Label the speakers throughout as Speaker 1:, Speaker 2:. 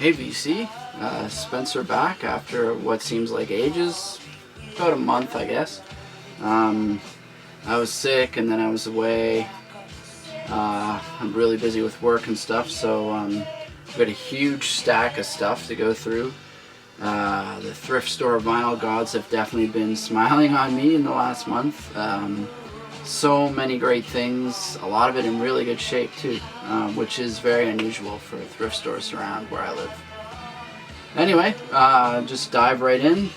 Speaker 1: Hey VC, Spencer back after what seems like ages, about a month I guess. I was sick and then I was away. I'm really busy with work and stuff, so I've got a huge stack of stuff to go through. The Thrift Store vinyl gods have definitely been smiling on me in the last month. So many great things, a lot of it in really good shape too, which is very unusual for thrift stores around where I live. Anyway, just dive right in.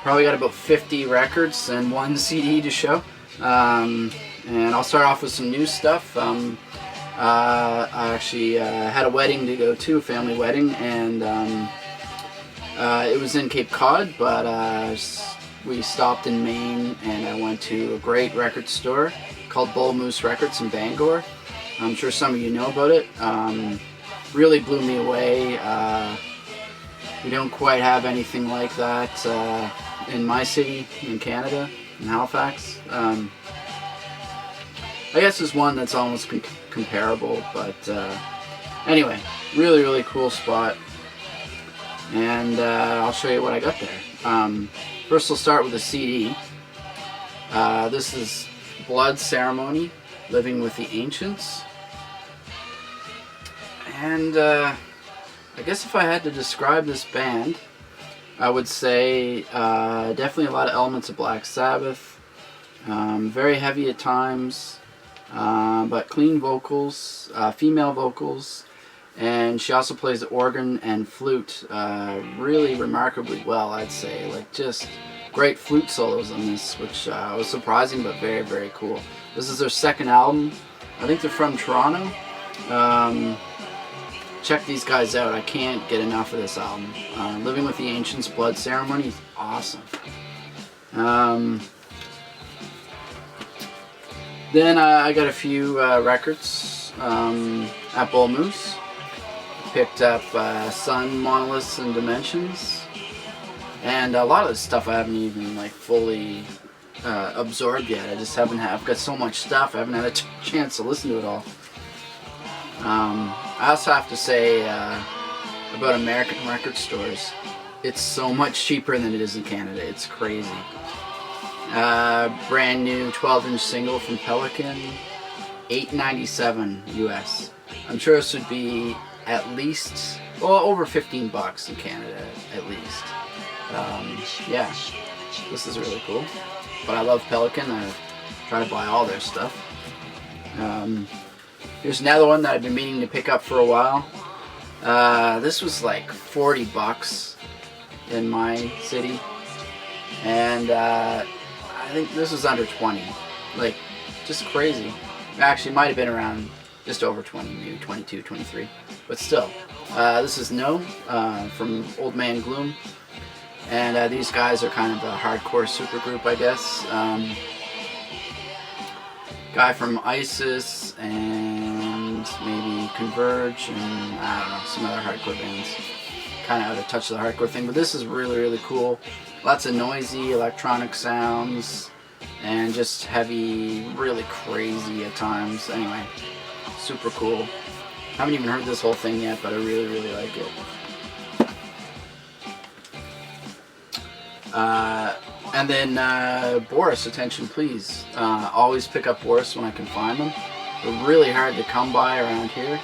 Speaker 1: Probably got about 50 records and one CD to show. And I'll start off with some new stuff. I actually had a wedding to go to, a family wedding, and it was in Cape Cod, but we stopped in Maine and I went to a great record store called Bullmoose Records in Bangor. I'm sure some of you know about it. Really blew me away. We don't quite have anything like that in my city, in Canada, in Halifax. I guess there's one that's almost comparable, but anyway, really cool spot. And I'll show you what I got there. First we'll start with a CD. This is Blood Ceremony, Living with the Ancients. And I guess if I had to describe this band, I would say definitely a lot of elements of Black Sabbath. Very heavy at times, but clean vocals, female vocals. And she also plays the organ and flute really remarkably well, I'd say. Like, just great flute solos on this, which was surprising but very cool. This is their second album. I think they're from Toronto. Check these guys out. I can't get enough of this album. Living with the Ancients, Blood Ceremony is awesome. Then I got a few records at Bullmoose. Picked up Sun, Monoliths, and Dimensions, and a lot of this stuff I haven't even like fully absorbed yet. I've got so much stuff, I haven't had a chance to listen to it all. I also have to say about American record stores, it's so much cheaper than it is in Canada. It's crazy. Brand new 12-inch single from Pelican, $8.97 US. I'm sure this would be at least, well, over 15 bucks in Canada, at least. Yeah, this is really cool. But I love Pelican. I try to buy all their stuff. Here's another one that I've been meaning to pick up for a while. This was like 40 bucks in my city, and I think this was under 20. Like, just crazy. Actually, it might have been around just over 20, maybe 22, 23. But still, this is No from Old Man Gloom, and these guys are kind of a hardcore supergroup, I guess. Guy from ISIS and maybe Converge and I don't know, some other hardcore bands. Kind of out of touch with the hardcore thing, but this is really cool. Lots of noisy electronic sounds and just heavy, really crazy at times. Anyway, super cool. Haven't even heard this whole thing yet, but I really like it. And then Boris, Attention Please. Always pick up Boris when I can find them. They're really hard to come by around here.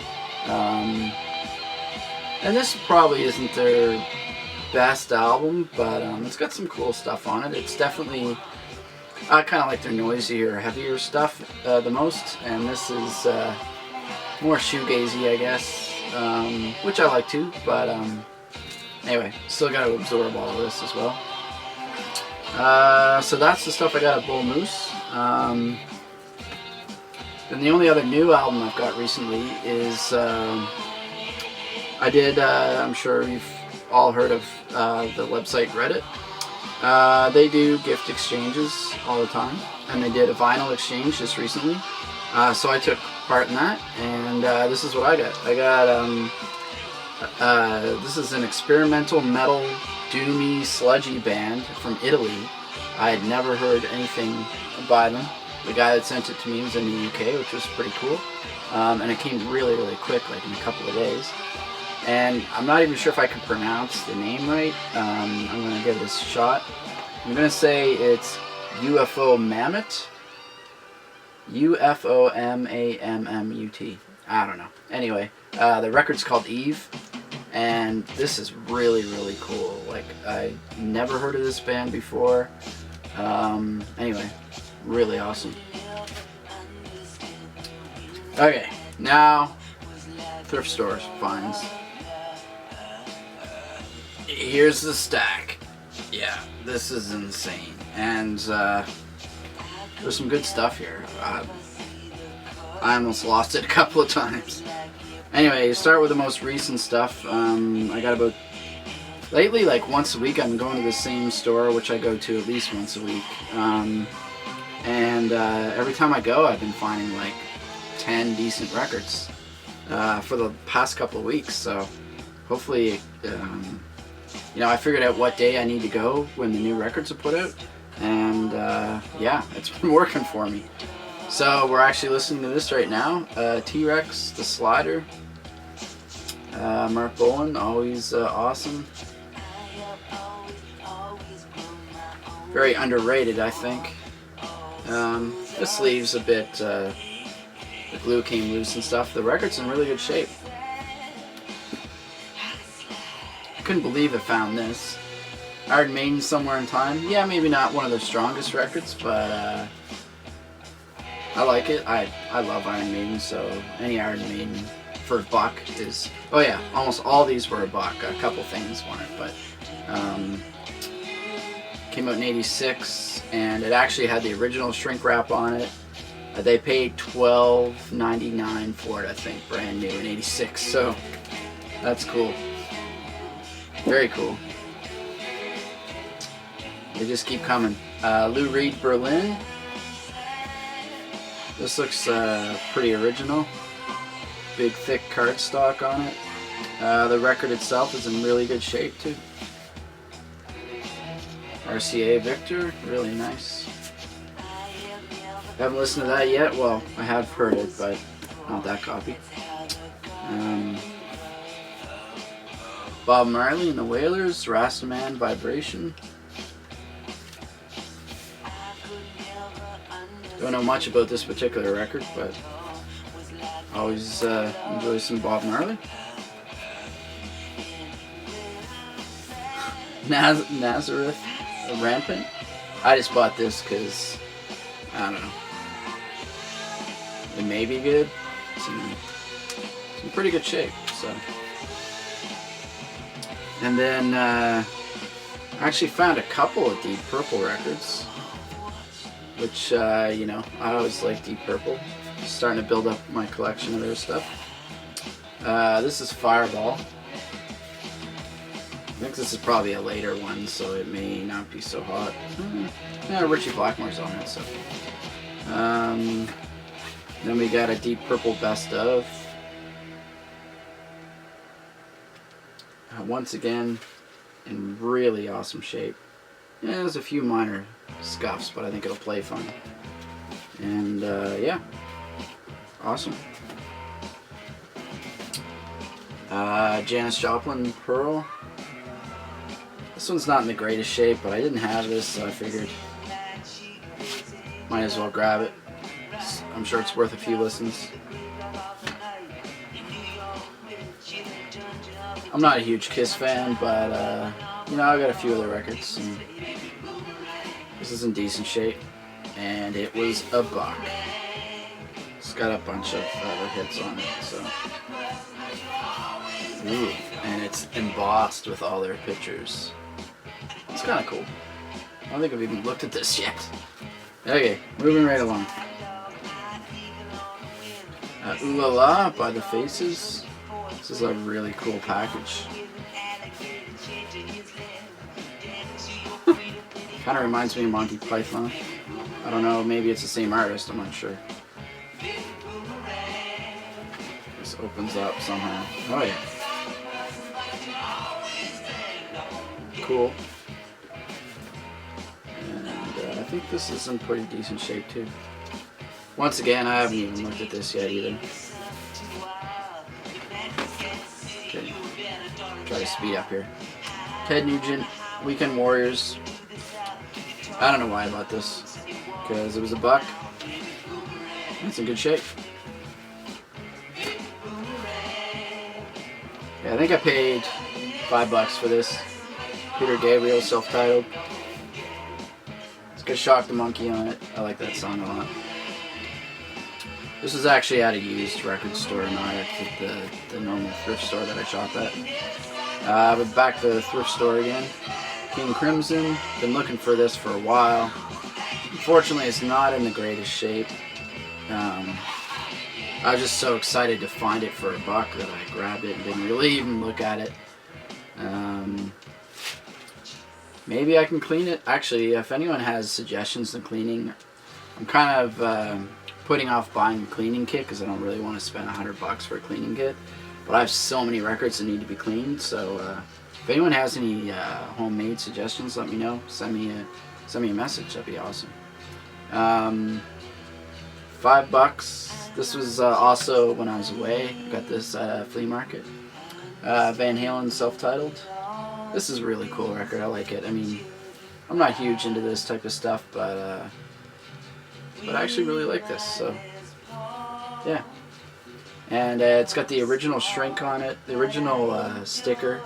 Speaker 1: And this probably isn't their best album, but it's got some cool stuff on it. It's definitely, I kind of like their noisier, heavier stuff the most, and this is more shoegazy, I guess, which I like too, but anyway, still got to absorb all of this as well. So that's the stuff I got at Bullmoose. Then the only other new album I've got recently is, I'm sure you've all heard of the website Reddit. They do gift exchanges all the time, and they did a vinyl exchange just recently. So I took part in that, and this is what I got. I got, this is an experimental metal, doomy, sludgy band from Italy. I had never heard anything by them. The guy that sent it to me was in the UK, which was pretty cool. And it came really quick, like in a couple of days. And I'm not even sure if I can pronounce the name right. I'm going to give it a shot. I'm going to say it's UFO Mammoth. UFOMAMMUT. I don't know. Anyway, the record's called Eve, and this is really, really cool. Like, I never heard of this band before. Anyway, really awesome. Okay, now thrift stores finds. Here's the stack. Yeah, this is insane, and there's some good stuff here. I almost lost it a couple of times. Anyway, you start with the most recent stuff. I got about... Lately, like once a week, I'm going to the same store, which I go to at least once a week. Every time I go, I've been finding like 10 decent records for the past couple of weeks. So hopefully, I figured out what day I need to go when the new records are put out. And yeah, it's been working for me. So we're actually listening to this right now. T-Rex, The Slider. Mark Bolan, always awesome. Very underrated, I think. The sleeve's a bit, the glue came loose and stuff. The record's in really good shape. I couldn't believe I found this. Iron Maiden, Somewhere in Time. Yeah, maybe not one of their strongest records, but I like it. I love Iron Maiden, so any Iron Maiden for a buck is... Oh yeah, almost all these were a buck. A couple things weren't, but... came out in '86, and it actually had the original shrink wrap on it. They paid $12.99 for it, I think, brand new in '86, so that's cool. Very cool. They just keep coming. Lou Reed, Berlin. This looks pretty original. Big thick cardstock on it. The record itself is in really good shape too. RCA Victor, really nice. Haven't listened to that yet. Well, I have heard it, but not that copy. Bob Marley and the Wailers, Rastaman, Vibration. Don't know much about this particular record, but always enjoy some Bob Marley. Nazareth Rampant. I just bought this because, I don't know, it may be good. It's in pretty good shape, so. And then I actually found a couple of Deep Purple records, which, I always like Deep Purple. Starting to build up my collection of their stuff. This is Fireball. I think this is probably a later one, so it may not be so hot. Yeah, Richie Blackmore's on it, so. Then we got a Deep Purple Best Of. Once again, in really awesome shape. Yeah, there's a few minor scuffs, but I think it'll play fine. And yeah, awesome. Janis Joplin, Pearl. This one's not in the greatest shape, but I didn't have this, so I figured might as well grab it. I'm sure it's worth a few listens. I'm not a huge Kiss fan, but I got a few other records, and this is in decent shape, and it was a buck. It's got a bunch of other hits on it, so. Ooh, and it's embossed with all their pictures. It's kind of cool. I don't think I've even looked at this yet. Okay, moving right along. Ooh La La by The Faces. This is a really cool package. Kind of reminds me of Monty Python. I don't know, maybe it's the same artist, I'm not sure. This opens up somehow. Oh yeah. Cool. And I think this is in pretty decent shape too. Once again, I haven't even looked at this yet either. Okay. used to be up here. Ted Nugent, Weekend Warriors. I don't know why I bought this, because it was $1. It's in good shape. Yeah, I think I paid $5 for this. Peter Gabriel, self-titled. It's got Shock the Monkey on it. I like that song a lot. This was actually at a used record store, not at the normal thrift store that I shop at. But back to the thrift store again. King Crimson. Been looking for this for a while. Unfortunately, it's not in the greatest shape. I was just so excited to find it for $1 that I grabbed it and didn't really even look at it. Maybe I can clean it. Actually, if anyone has suggestions on cleaning, I'm kind of putting off buying a cleaning kit because I don't really want to spend $100 for a cleaning kit. But I have so many records that need to be cleaned, so if anyone has any homemade suggestions, let me know. Send me a message. That'd be awesome. $5. This was also when I was away. I got this at a flea market. Van Halen, self-titled. This is a really cool record. I like it. I mean, I'm not huge into this type of stuff, but I actually really like this. So, yeah. And it's got the original shrink on it, the original sticker.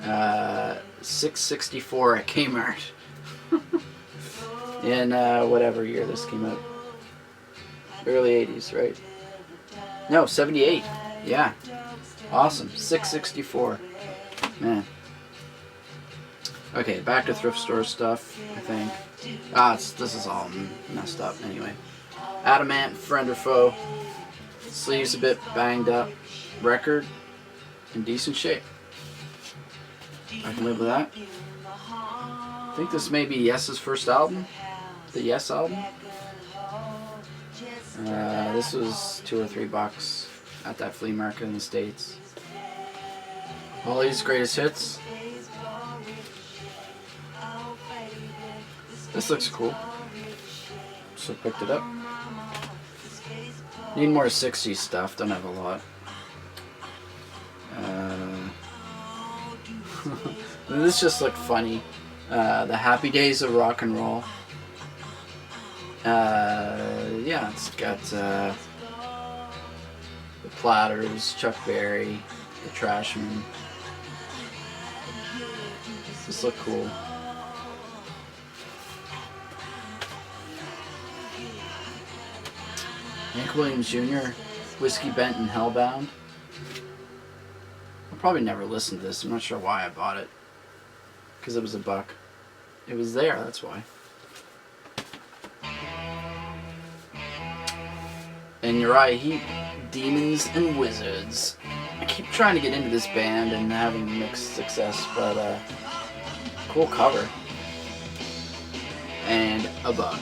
Speaker 1: $6.64 at Kmart. In whatever year this came out. Early 80s, right? No, 78. Yeah. Awesome. $6.64. Man. Okay, back to thrift store stuff, I think. This is all messed up anyway. Adamant, friend or foe. Sleeves a bit banged up. Record in decent shape. I can live with that. I think this may be Yes's first album. The Yes album. This was $2 or $3 at that flea market in the States. All these greatest hits. This looks cool. So picked it up. Need more 60s stuff. Don't have a lot. This just looked funny. The Happy Days of Rock and Roll. Yeah, it's got the Platters, Chuck Berry, the Trashmen. This look cool. Hank Williams Jr., Whiskey Bent and Hellbound. I'll probably never listen to this. I'm not sure why I bought it. Because it was $1. It was there, that's why. And Uriah Heep, Demons and Wizards. I keep trying to get into this band and having mixed success, but cool cover. And $1.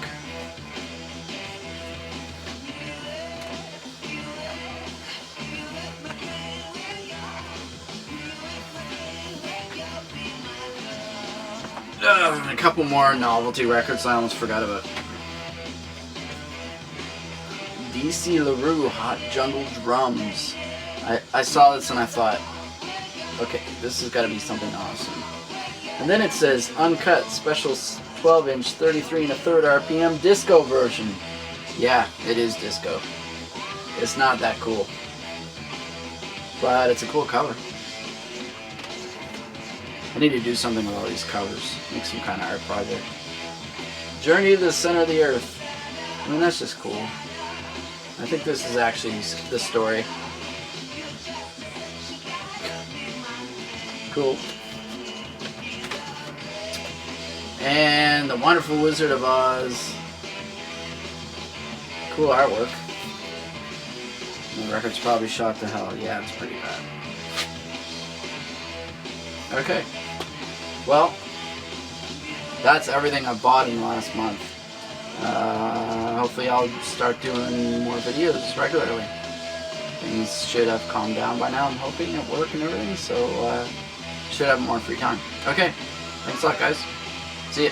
Speaker 1: A couple more novelty records I almost forgot about. DC LaRue, Hot Jungle Drums. I saw this and I thought, okay, this has got to be something awesome. And then it says uncut, special 12-inch, 33 1/3 RPM disco version. Yeah, it is disco. It's not that cool, but it's a cool cover. I need to do something with all these covers. Make some kind of art project. Journey to the Center of the Earth. I mean, that's just cool. I think this is actually the story. Cool. And The Wonderful Wizard of Oz. Cool artwork. The record's probably shot to hell. Yeah, it's pretty bad. Okay. Well, that's everything I bought in the last month. Hopefully I'll start doing more videos regularly. Things should have calmed down by now, I'm hoping, at work and everything, so should have more free time. Okay, thanks a lot, guys. See ya.